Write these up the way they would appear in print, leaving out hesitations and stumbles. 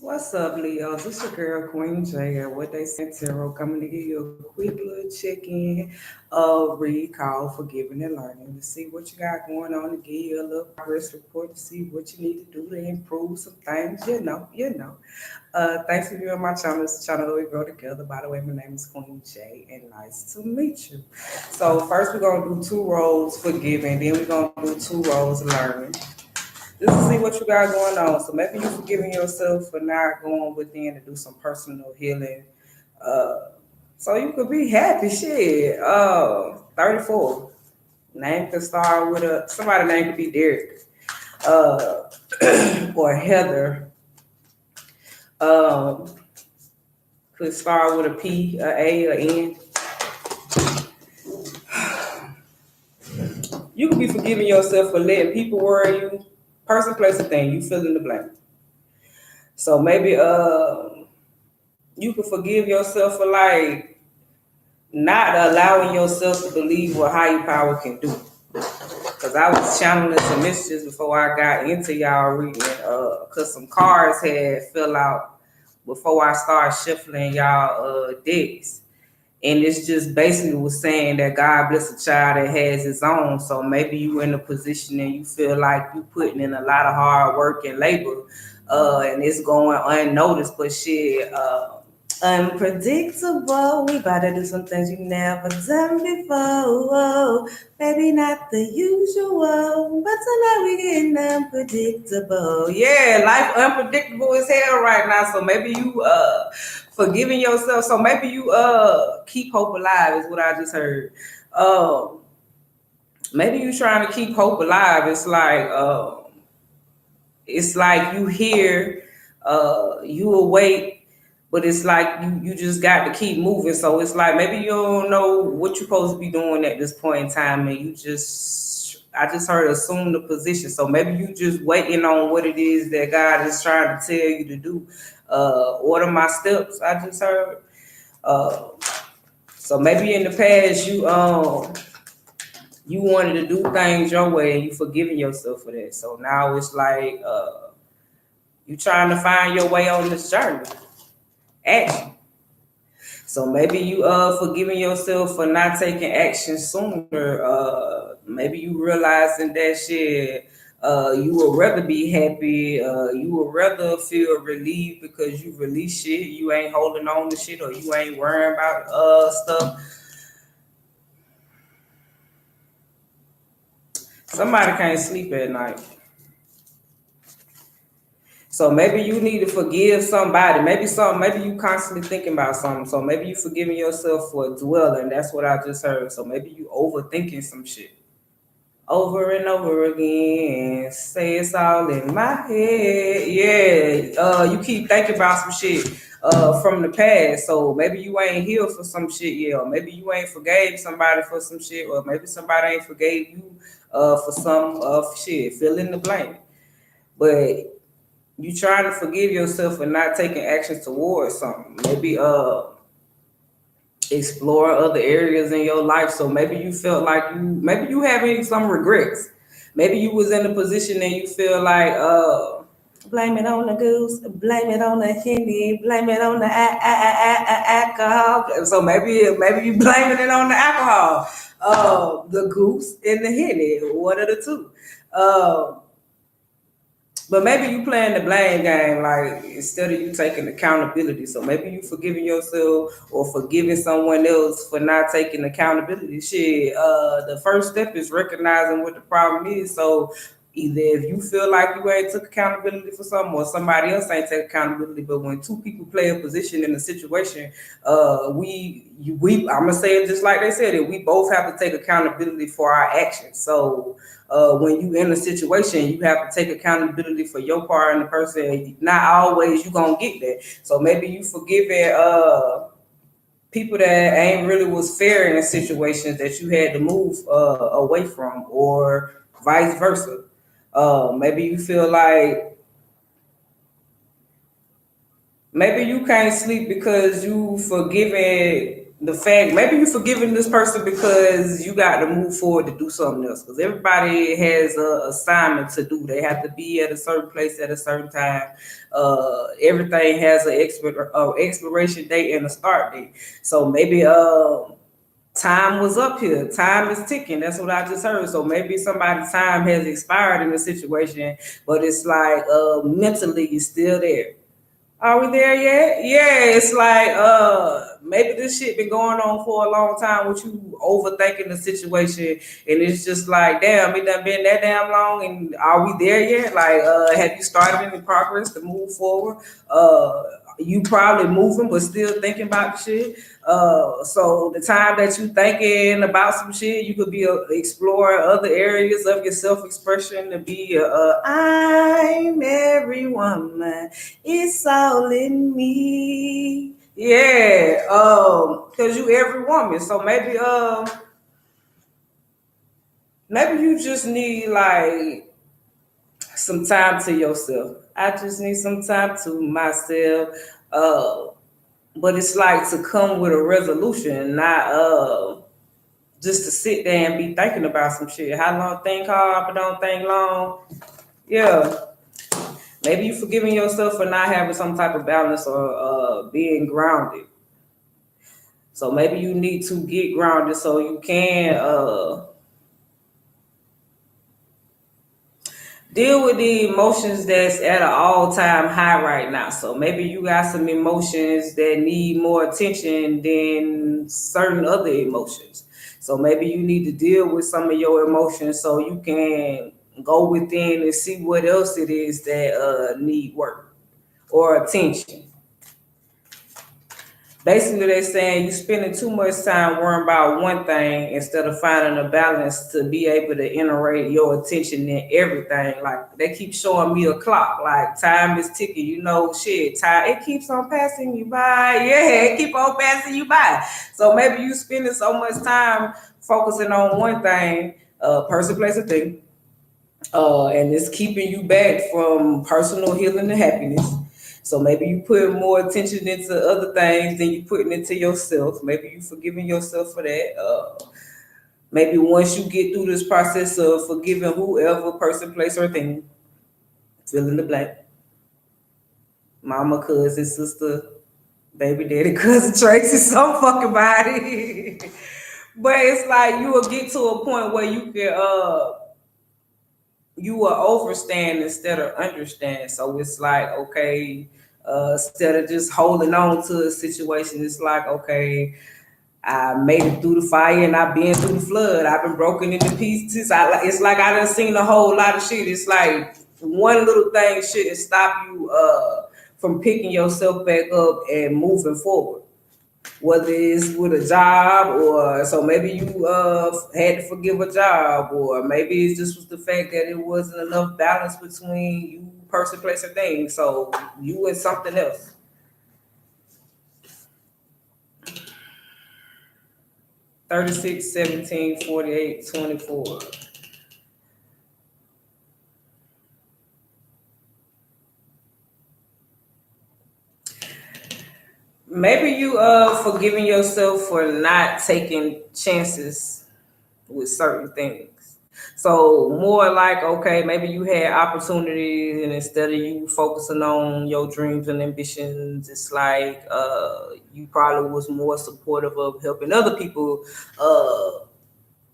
What's up, Leos? It's your girl Queen J. And what they sent Tarot coming to give you a quick little check-in, recall, forgiving and learning to see what you got going on, to give you a little progress report to see what you need to do to improve some things. Thanks for viewing my channel. It's a channel that we grow together. By the way, my name is Queen J, and nice to meet you. So first, we're gonna do two roles forgiving, then we're gonna do two roles learning. Just to see what you got going on. So maybe you're forgiving yourself for not going within to do some personal healing. Uh, so you could be happy. Shit. 34. Name could start with somebody name could be Derek. Uh, or Heather. Um, could start with a P, a A, a N. You could be forgiving yourself for letting people worry you. Person, place, or thing. You fill in the blank. So maybe you can forgive yourself for like not allowing yourself to believe what higher power can do. Cause I was channeling some messages before I got into y'all reading, cause some cards had fell out before I started shuffling y'all decks. And it's just basically was saying that God bless a child that has his own. So maybe you in a position and you feel like you putting in a lot of hard work and labor, and it's going unnoticed. But shit, unpredictable. We about to do some things you never done before. Whoa. Maybe not the usual, but tonight we getting unpredictable. Yeah, life unpredictable as hell right now. So maybe you forgiving yourself. So maybe you keep hope alive is what I just heard. Maybe you trying to keep hope alive. It's like you hear, you awake, but it's like you just got to keep moving. So it's like maybe you don't know what you're supposed to be doing at this point in time, and I just heard assume the position. So maybe you just waiting on what it is that God is trying to tell you to do. Order my steps. I just heard. Uh, so maybe in the past you wanted to do things your way and you forgiving yourself for that. So now it's like you trying to find your way on this journey. Action. So maybe you forgiving yourself for not taking action sooner. Maybe you realizing that shit. You would rather be happy. You would rather feel relieved because you release shit. You ain't holding on to shit, or you ain't worrying about stuff. Somebody can't sleep at night. So maybe you need to forgive somebody. Maybe you constantly thinking about something. So maybe you forgiving yourself for dwelling. That's what I just heard. So maybe you overthinking some shit. Over and over again. Say it's all in my head. Yeah. You keep thinking about some shit from the past. So maybe you ain't healed for some shit yet. Or maybe you ain't forgave somebody for some shit. Or maybe somebody ain't forgave you for some shit. Fill in the blank. But you trying to forgive yourself for not taking action towards something. Maybe explore other areas in your life. So maybe you felt like maybe you having some regrets. Maybe you was in a position and you feel like blame it on the goose, blame it on the Henny, blame it on the alcohol. So maybe you blaming it on the alcohol, the goose and the Henny, one of the two. But maybe you playing the blame game, like instead of you taking accountability. So maybe you forgiving yourself or forgiving someone else for not taking accountability. Shit, the first step is recognizing what the problem is. So either if you feel like you ain't took accountability for something, or somebody else ain't take accountability, but when two people play a position in a situation, I'm gonna say it just like they said it. We both have to take accountability for our actions. So when you in a situation, you have to take accountability for your part in the person. Not always you gonna get that. So maybe you forgiving people that ain't really was fair in situations that you had to move away from, or vice versa. Maybe you feel like maybe you can't sleep because you forgiving the fact maybe you forgiving this person because you got to move forward to do something else. Because everybody has a assignment to do. They have to be at a certain place at a certain time. Everything has an expiration date and a start date. So maybe time was up here. Time is ticking. That's what I just heard. So maybe somebody's time has expired in the situation, but it's like mentally you're still there. Are we there yet? Yeah, it's like maybe this shit been going on for a long time with you overthinking the situation, and it's just like damn, it done been that damn long, and are we there yet? Like, have you started any progress to move forward? You probably moving but still thinking about the shit. So the time that you thinking about some shit, you could be exploring other areas of your self expression to be I'm every woman, it's all in me. Yeah, cause you every woman. So maybe you just need like some time to yourself. I just need some time to myself. Uh, but it's like to come with a resolution, not just to sit there and be thinking about some shit. How long think hard but don't think long. Yeah. Maybe you forgiving yourself for not having some type of balance or being grounded. So maybe you need to get grounded so you can deal with the emotions that's at an all-time high right now. So maybe you got some emotions that need more attention than certain other emotions. So maybe you need to deal with some of your emotions so you can go within and see what else it is that need work or attention. Basically, they're saying you spending too much time worrying about one thing instead of finding a balance to be able to integrate your attention in everything. Like they keep showing me a clock, like time is ticking. You know, shit, time it keeps on passing you by. Yeah, it keep on passing you by. So maybe you spending so much time focusing on one thing, person, place, or thing, and it's keeping you back from personal healing and happiness. So maybe you put more attention into other things than you putting into yourself. Maybe you forgiving yourself for that. Maybe once you get through this process of forgiving whoever, person, place, or thing, fill in the blank. Mama, cousin, sister, baby daddy, cousin Tracy, some fucking body. But it's like you will get to a point where you will overstand instead of understand. So it's like, okay, instead of just holding on to a situation, it's like, okay, I made it through the fire and I've been through the flood. I've been broken into pieces. It's like I done seen a whole lot of shit. It's like one little thing shouldn't stop you from picking yourself back up and moving forward, whether it's with a job or so maybe you had to forgive a job, or maybe it's just was the fact that it wasn't enough balance between you, person, place, or thing. So you and something else. 36, 17, 48, 24. Maybe you forgiving yourself for not taking chances with certain things. So more like, okay, maybe you had opportunities and instead of you focusing on your dreams and ambitions, it's like you probably was more supportive of helping other people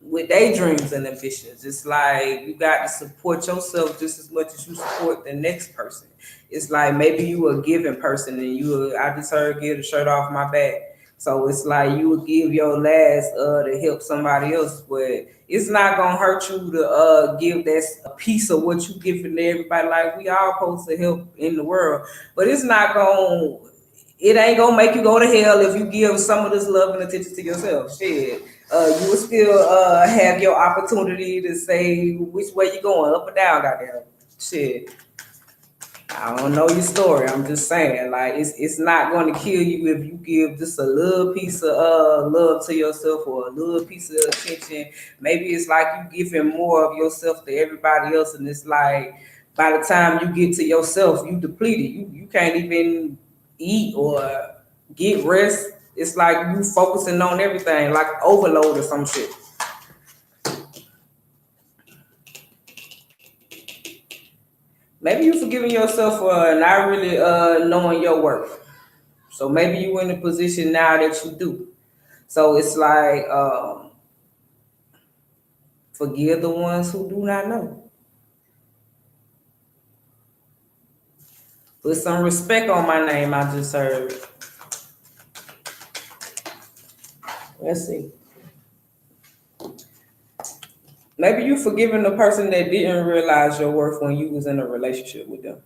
with their dreams and ambitions. It's like you got to support yourself just as much as you support the next person. It's like maybe you a giving person and I just heard give the shirt off my back. So it's like you would give your last to help somebody else, but it's not gonna hurt you to give that a piece of what you giving to everybody. Like we all supposed to help in the world, but it ain't gonna make you go to hell if you give some of this love and attention to yourself. Shit, you will still have your opportunity to say which way you going, up or down, goddamn. Shit, I don't know your story. I'm just saying, like it's not going to kill you if you give just a little piece of love to yourself or a little piece of attention. Maybe it's like you giving more of yourself to everybody else, and it's like by the time you get to yourself, you depleted. You can't even eat or get rest. It's like you focusing on everything, like overload or some shit. Maybe you forgiving yourself for not really knowing your worth. So maybe you in a position now that you do. So it's like forgive the ones who do not know. Put some respect on my name. I just heard. Let's see. Maybe you forgiving the person that didn't realize your worth when you was in a relationship with them.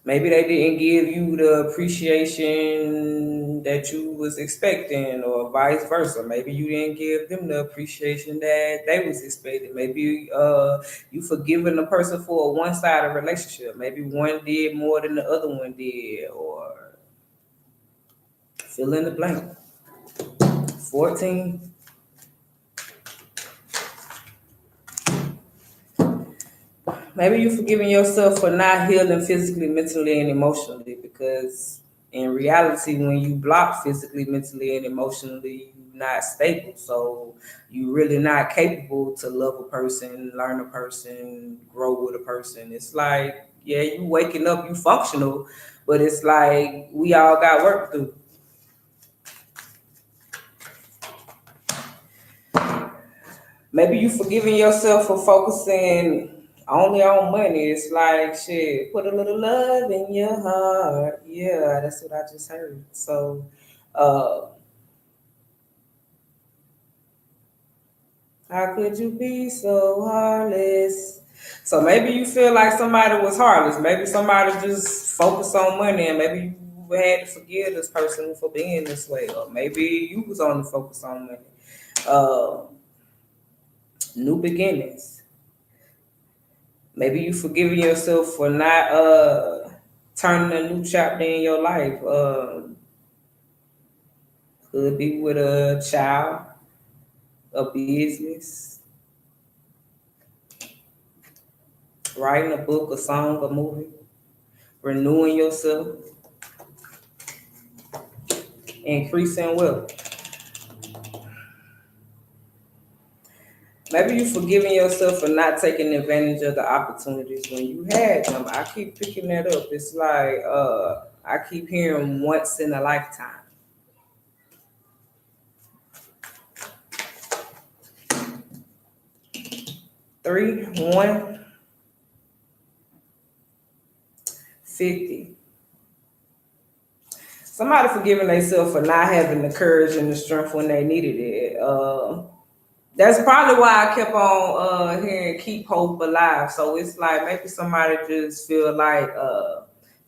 Maybe they didn't give you the appreciation that you was expecting, or vice versa. Maybe you didn't give them the appreciation that they was expecting. Maybe you forgiving the person for a one-sided relationship. Maybe one did more than the other one did, or fill in the blank. 14. Maybe you forgiving yourself for not healing physically, mentally, and emotionally, because in reality, when you block physically, mentally, and emotionally, you're not stable. So you really not capable to love a person, learn a person, grow with a person. It's like, yeah, you waking up, you functional, but it's like we all got work to do. Maybe you forgiving yourself for focusing only on money. It's like shit. Put a little love in your heart. Yeah, that's what I just heard. So, uh, how could you be so heartless? So maybe you feel like somebody was heartless. Maybe somebody just focused on money, and maybe you had to forgive this person for being this way, or maybe you was only focused on money. Uh, New beginnings. Maybe you forgiving yourself for not turning a new chapter in your life. Could be with a child, a business, writing a book, a song, a movie, renewing yourself, increasing wealth. Maybe you forgiving yourself for not taking advantage of the opportunities when you had them. I keep picking that up. It's like I keep hearing once in a lifetime. 3, 1, 50. Somebody forgiving themselves for not having the courage and the strength when they needed it. That's probably why I kept on hearing "Keep Hope Alive." So it's like maybe somebody just feel like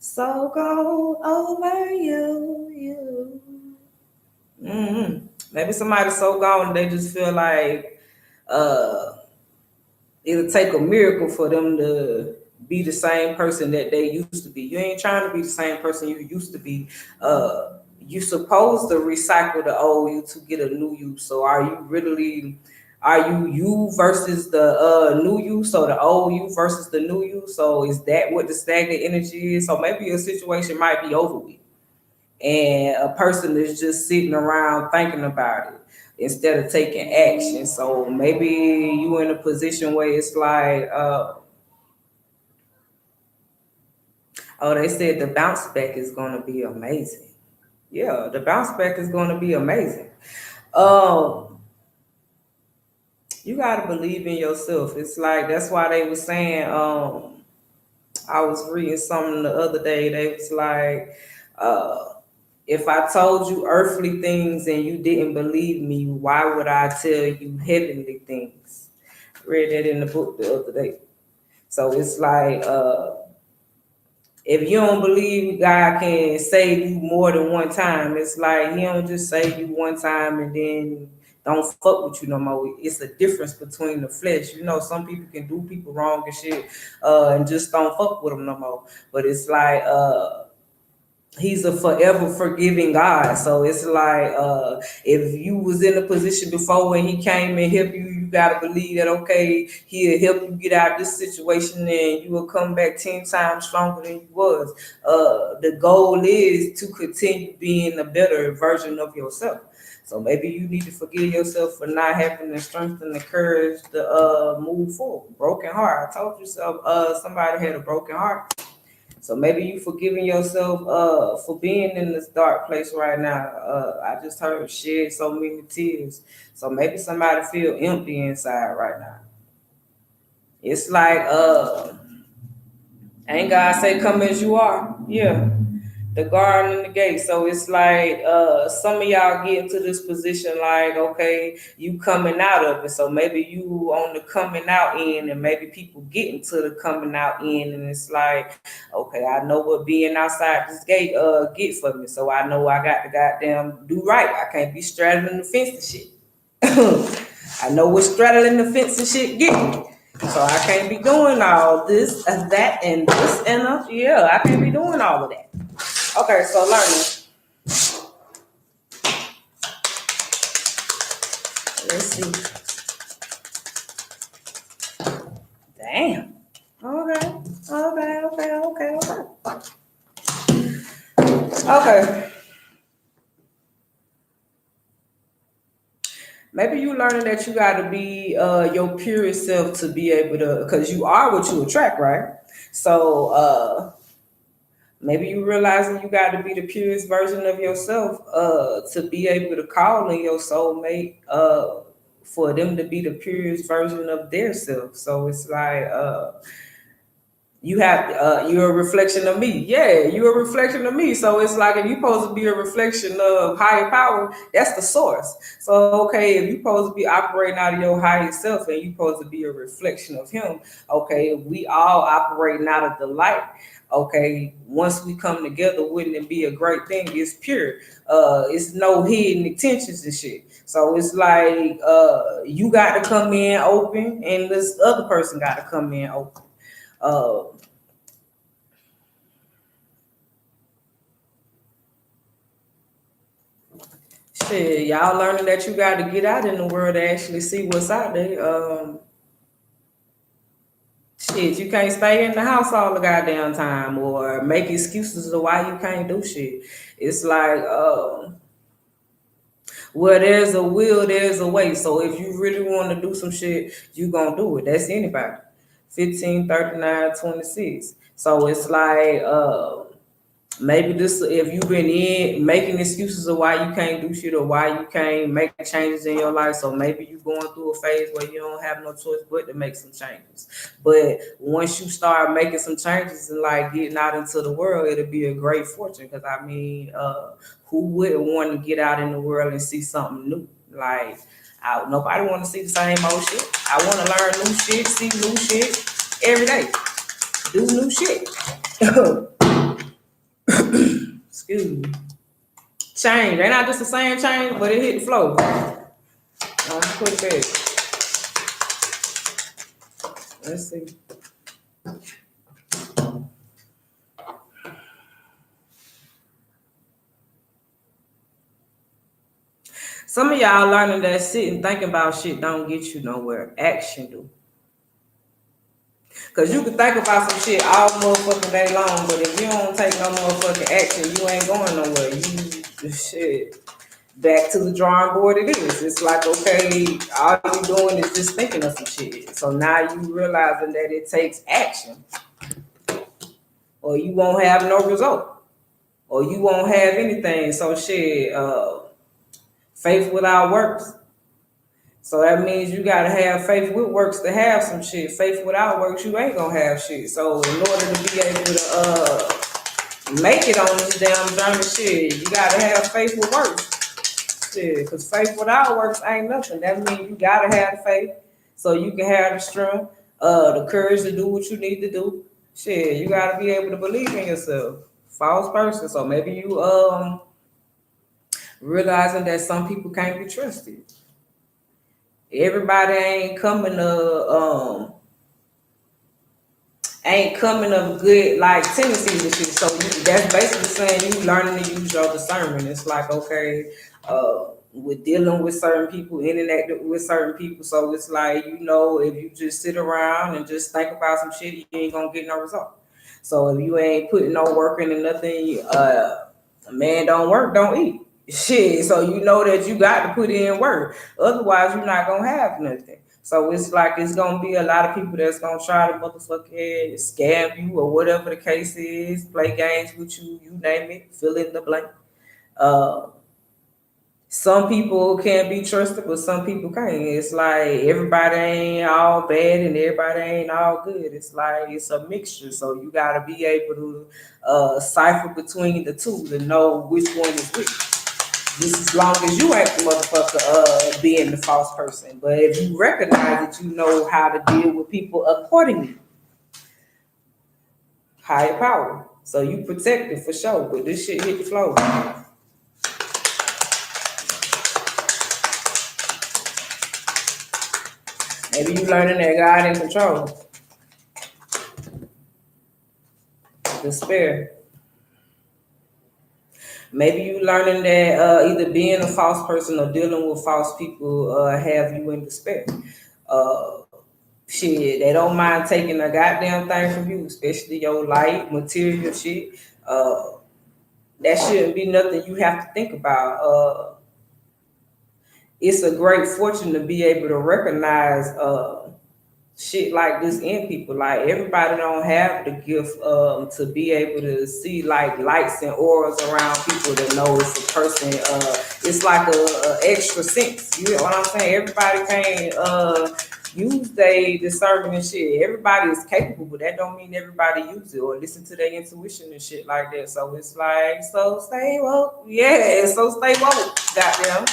so go over you. Maybe somebody so gone they just feel like uh, it'll take a miracle for them to be the same person that they used to be. You ain't trying to be the same person you used to be. You supposed to recycle the old you to get a new you. So are you versus the new you? So the old you versus the new you. So is that what the stagnant energy is? So maybe your situation might be over with, and a person is just sitting around thinking about it instead of taking action. So maybe you in a position where it's like, oh, they said the bounce back is going to be amazing. Yeah, the bounce back is going to be amazing. Um, you got to believe in yourself. It's like that's why they were saying. I was reading something the other day. They was like, if I told you earthly things and you didn't believe me, why would I tell you heavenly things? Read that in the book the other day. So it's like, if you don't believe God can save you more than one time, it's like He don't just save you one time and then don't fuck with you no more. It's a difference between the flesh. You know, some people can do people wrong and shit, and just don't fuck with them no more. But it's like, He's a forever forgiving God. So it's like, if you was in a position before when He came and helped you, you gotta believe that okay, he'll help you get out of this situation and you will come back 10 times stronger than you was. The goal is to continue being a better version of yourself. So maybe you need to forgive yourself for not having the strength and the courage to move forward. Broken heart. I told you so. Somebody had a broken heart. So maybe you forgiving yourself for being in this dark place right now. I just heard shed so many tears. So maybe somebody feel empty inside right now. It's like ain't God say come as you are? Yeah. The garden and the gate. So it's like some of y'all get into this position like, okay, you coming out of it. So maybe you on the coming out end and maybe people get into the coming out end and it's like, okay, I know what being outside this gate get for me. So I know I got to goddamn do right. I can't be straddling the fence and shit. I know what straddling the fence and shit get me. So I can't be doing all this and that and this and yeah, I can't be doing all of that. Okay, so learning. Let's see. Damn. Okay. Maybe you learning that you got to be your purest self to be able to, because you are what you attract, right? So maybe you realizing you got to be the purest version of yourself to be able to call in your soulmate for them to be the purest version of their self. So it's like you have you're a reflection of me. Yeah, you're a reflection of me. So it's like if you're supposed to be a reflection of higher power, that's the source. So okay, if you're supposed to be operating out of your higher self and you're supposed to be a reflection of him, okay, we all operating out of the light. Okay, once we come together, wouldn't it be a great thing? It's pure. It's no hidden intentions and shit. So it's like you got to come in open, and this other person got to come in open. Uh, Shit, y'all learning that you got to get out in the world to actually see what's out there. Shit, you can't stay in the house all the goddamn time or make excuses of why you can't do shit. It's like, well, there's a will, there's a way. So if you really want to do some shit, you gonna do it. That's anybody. 15, 39, 26. So it's like, maybe this if you've been in making excuses of why you can't do shit or why you can't make changes in your life. So maybe you're going through a phase where you don't have no choice but to make some changes. But once you start making some changes and like getting out into the world, it'll be a great fortune. Because I mean, who wouldn't want to get out in the world and see something new? Like, nobody want to see the same old shit. I want to learn new shit, see new shit every day, do new shit. Excuse me. Change. They not just the same change, but it hit the flow. Put it back. Let's see. Some of y'all learning that sitting thinking about shit don't get you nowhere. Action do. Cause you can think about some shit all motherfucking day long, but if you don't take no motherfucking action, you ain't going nowhere. You shit. Back to the drawing board it is. It's like, okay, all you doing is just thinking of some shit. So now you realizing that it takes action. Or you won't have no result. Or you won't have anything. So shit, faith without works. So that means you gotta have faith with works to have some shit. Faith without works, you ain't gonna have shit. So in order to be able to make it on this damn journey, shit, you gotta have faith with works. Shit, because faith without works ain't nothing. That means you gotta have the faith so you can have the strength, the courage to do what you need to do. Shit, you gotta be able to believe in yourself. False person. So maybe you realizing that some people can't be trusted. Everybody ain't coming of good like tendencies and shit. So that's basically saying you learning to use your discernment. It's like, okay, with dealing with certain people, interacting with certain people. So it's like, if you just sit around and just think about some shit, you ain't gonna get no result. So if you ain't putting no work into nothing, a man don't work, don't eat. Shit. So you know that you got to put in work. Otherwise, you're not gonna have nothing. So it's like it's gonna be a lot of people that's gonna try to motherfucking scam you or whatever the case is, play games with you, you name it, fill in the blank. Uh, some people can be trusted, but some people can't. It's like everybody ain't all bad and everybody ain't all good. It's like it's a mixture. So you gotta be able to cipher between the two to know which one is which. Just as long as you ain't the motherfucker being the false person. But if you recognize that you know how to deal with people accordingly, higher power. So you protect it for sure. But this shit hit the floor. Maybe you learning that God in control. Despair. Maybe you learning that either being a false person or dealing with false people have you in despair. Uh, Shit, they don't mind taking a goddamn thing from you, especially your light, material shit. That shouldn't be nothing you have to think about. It's a great fortune to be able to recognize shit like this in people. Like everybody don't have the gift to be able to see like lights and auras around people that know it's a person. It's like a extra sense. You know what I'm saying? Everybody can't use their discernment and shit. Everybody is capable, but that don't mean everybody use it or listen to their intuition and shit like that. So it's like, so stay woke. Yeah, so stay woke. Goddamn.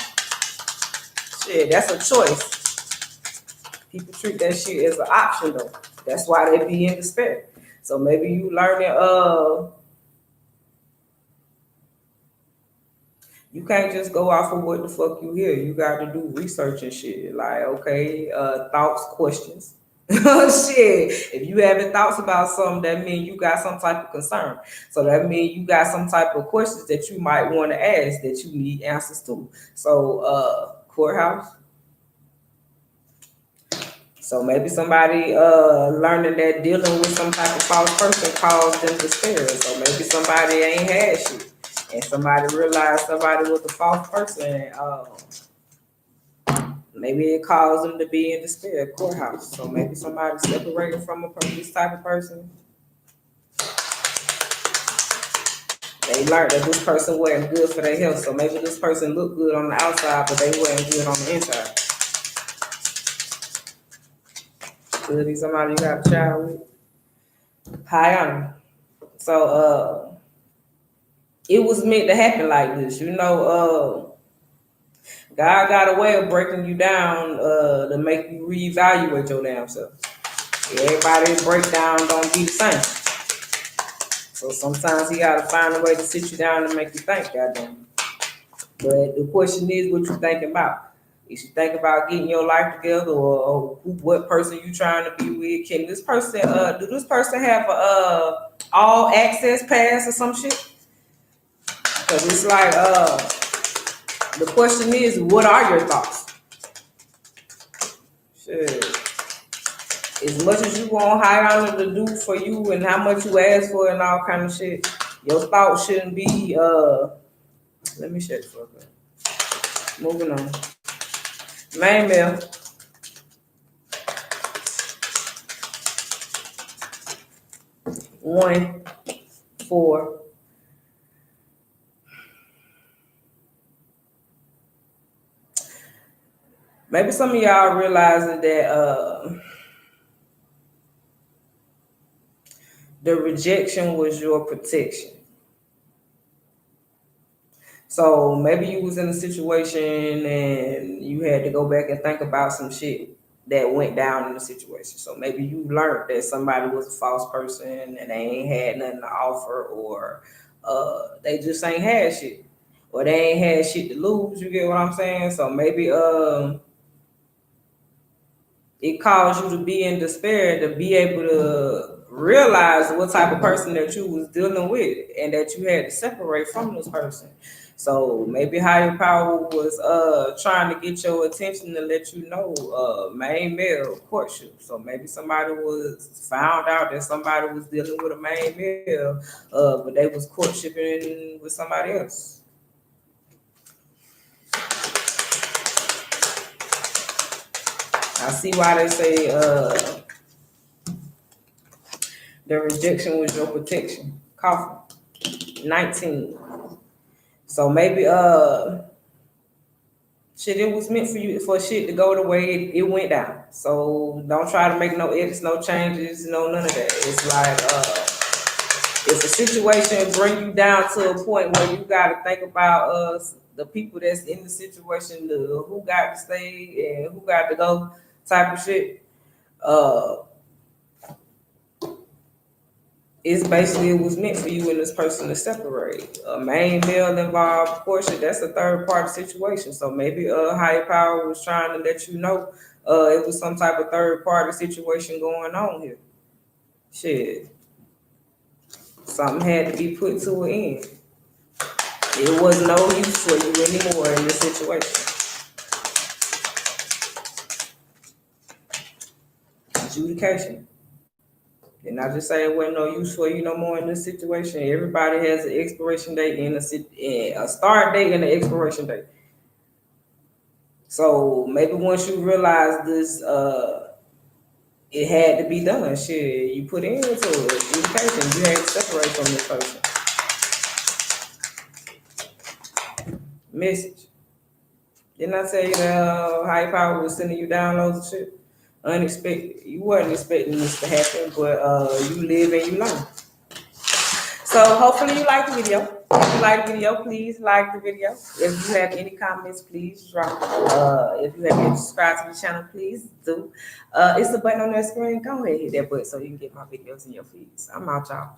Shit, that's a choice. People treat that shit as an option though. That's why they be in despair. So maybe you learning you can't just go off of what the fuck you hear. You got to do research and shit. Like, okay, thoughts, questions. Shit. If you having thoughts about something, that means you got some type of concern. So that means you got some type of questions that you might want to ask that you need answers to. So courthouse. So maybe somebody learning that dealing with some type of false person caused them despair. So maybe somebody ain't had shit, and somebody realized somebody was a false person. Maybe it caused them to be in despair. Courthouse. So maybe somebody separated from this type of person. They learned that this person wasn't good for their health. So maybe this person looked good on the outside, but they wasn't good on the inside. Could be somebody you got a child with. High honor. So it was meant to happen like this. God got a way of breaking you down to make you reevaluate your damn self. Everybody's breakdown don't be the same. So sometimes he gotta find a way to sit you down and make you think, goddamn. But the question is what you thinking about. Is you think about getting your life together or what person you trying to be with? Can this person do this person have a all access pass or some shit? Because it's like the question is, what are your thoughts? Shit. As much as you want high honor to do for you and how much you ask for and all kind of shit, your thoughts shouldn't be let me shut the fuck up. Moving on. Main mail. One, 4. Maybe some of y'all realizing that the rejection was your protection. So maybe you was in a situation and you had to go back and think about some shit that went down in the situation. So maybe you learned that somebody was a false person and they ain't had nothing to offer, or they just ain't had shit, or they ain't had shit to lose. You get what I'm saying? So maybe it caused you to be in despair to be able to realize what type of person that you was dealing with and that you had to separate from this person. So maybe higher power was trying to get your attention to let you know main male courtship. So maybe somebody was found out that somebody was dealing with a main male, but they was courtshiping with somebody else. I see why they say the rejection was your protection. Coffee. 19. So maybe shit, it was meant for you for shit to go the way it went down. So don't try to make no edits, no changes, none of that. It's like if a situation bring you down to a point where you gotta think about the people that's in the situation, the who got to stay and who got to go type of shit. It's basically it was meant for you and this person to separate. A main male involved portion, that's a third party situation. So maybe higher power was trying to let you know it was some type of third party situation going on here. Shit. Something had to be put to an end. It was no use for you anymore in this situation. Adjudication. And I just say it wasn't no use for you no more in this situation. Everybody has an expiration date and a start date and an expiration date. So maybe once you realize this, it had to be done. Shit, you put into education. You had to separate from this person. Message. Didn't I tell you that high power was sending you downloads and shit? Unexpected. You wasn't expecting this to happen, but you live and you learn. So hopefully you like the video. If you like the video, please like the video. If you have any comments, please drop. If you have yet subscribed to the channel, please do. It's the button on that screen. Go ahead and hit that button so you can get my videos in your feeds. I'm out, y'all.